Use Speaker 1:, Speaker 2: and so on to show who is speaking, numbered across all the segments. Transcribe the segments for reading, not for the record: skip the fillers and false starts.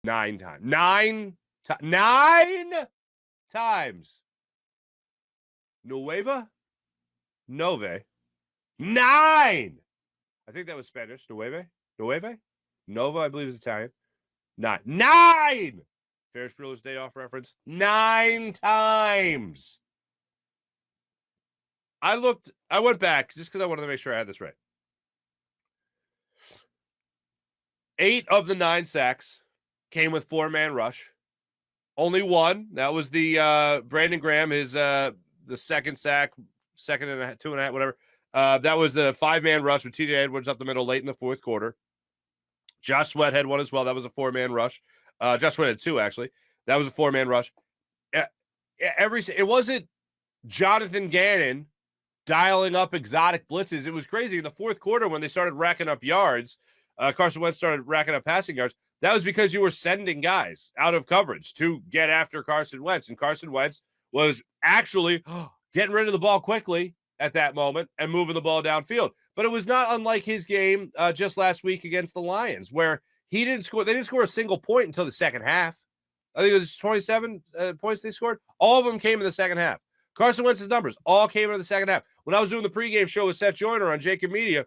Speaker 1: 9 times. 9 times. Nove? 9. I think that was Spanish. Nueve? Nova, I believe, is Italian. 9. Ferris Bueller's Day Off reference. 9 times. I went back just because I wanted to make sure I had this right. 8 of the 9 sacks came with 4-man rush. Only 1. That was the Brandon Graham, his the second sack, 2.5, whatever. That was the 5-man rush with TJ Edwards up the middle late in the fourth quarter. Josh Sweat had 1 as well. That was a 4-man rush. Josh Sweat had 2, actually. That was a 4-man rush. It wasn't Jonathan Gannon dialing up exotic blitzes. It was crazy. In the fourth quarter, when they started racking up yards, Carson Wentz started racking up passing yards. That was because you were sending guys out of coverage to get after Carson Wentz. And Carson Wentz was actually getting rid of the ball quickly at that moment and moving the ball downfield. But it was not unlike his game just last week against the Lions, where he didn't score. They didn't score a single point until the second half. I think it was 27 points they scored. All of them came in the second half. Carson Wentz's numbers all came in the second half. When I was doing the pregame show with Seth Joyner on Jacob Media,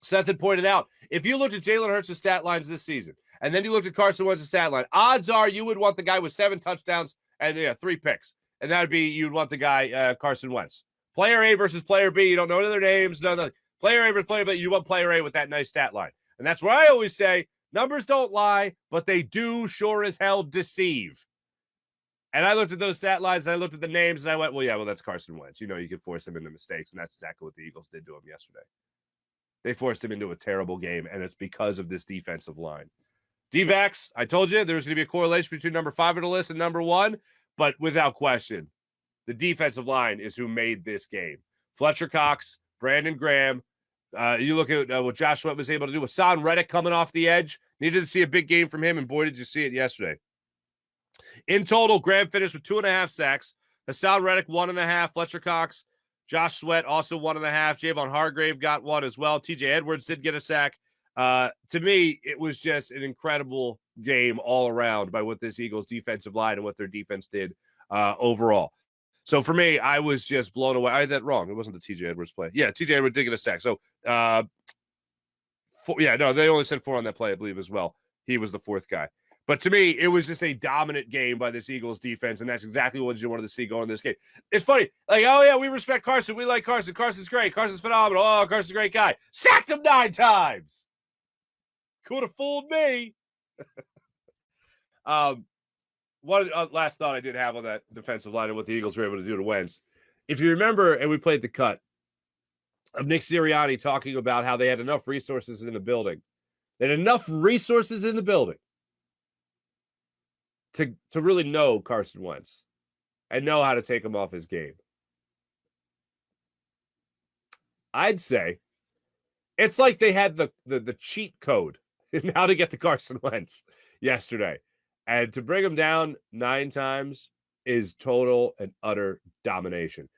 Speaker 1: Seth had pointed out, if you looked at Jalen Hurts' stat lines this season, and then you looked at Carson Wentz's stat line, odds are you would want the guy with 7 touchdowns and 3 picks. And that would be, you'd want the guy, Carson Wentz. Player A versus player B. You don't know their names. No. Player A versus player B. You want player A with that nice stat line. And that's where I always say, numbers don't lie, but they do sure as hell deceive. And I looked at those stat lines, and I looked at the names, and I went, well, that's Carson Wentz. You could force him into mistakes, and that's exactly what the Eagles did to him yesterday. They forced him into a terrible game, and it's because of this defensive line. D-backs, I told you there was going to be a correlation between number 5 on the list and number 1, but without question, the defensive line is who made this game. Fletcher Cox, Brandon Graham. You look at what Josh Sweat was able to do. Hassan Reddick coming off the edge. Needed to see a big game from him, and boy, did you see it yesterday. In total, Graham finished with 2.5 sacks. Hassan Reddick, 1.5. Fletcher Cox, Josh Sweat, also 1.5. Javon Hargrave got 1 as well. TJ Edwards did get a sack. To me, it was just an incredible game all around by what this Eagles defensive line and what their defense did overall. So for me, I was just blown away. I had that wrong. It wasn't the TJ Edwards play. Yeah, TJ Edwards did get a sack. So, they only said 4 on that play, I believe, as well. He was the 4th guy. But to me, it was just a dominant game by this Eagles defense, and that's exactly what you wanted to see going in this game. It's funny. Like, oh, yeah, we respect Carson. We like Carson. Carson's great. Carson's phenomenal. Oh, Carson's a great guy. Sacked him 9 times. Could have fooled me. One last thought I did have on that defensive line and what the Eagles were able to do to Wentz. If you remember, and we played the cut of Nick Sirianni talking about how they had enough resources in the building. They had enough resources in the building to really know Carson Wentz and know how to take him off his game. I'd say it's like they had the cheat code in how to get to Carson Wentz yesterday. And to bring him down 9 times is total and utter domination.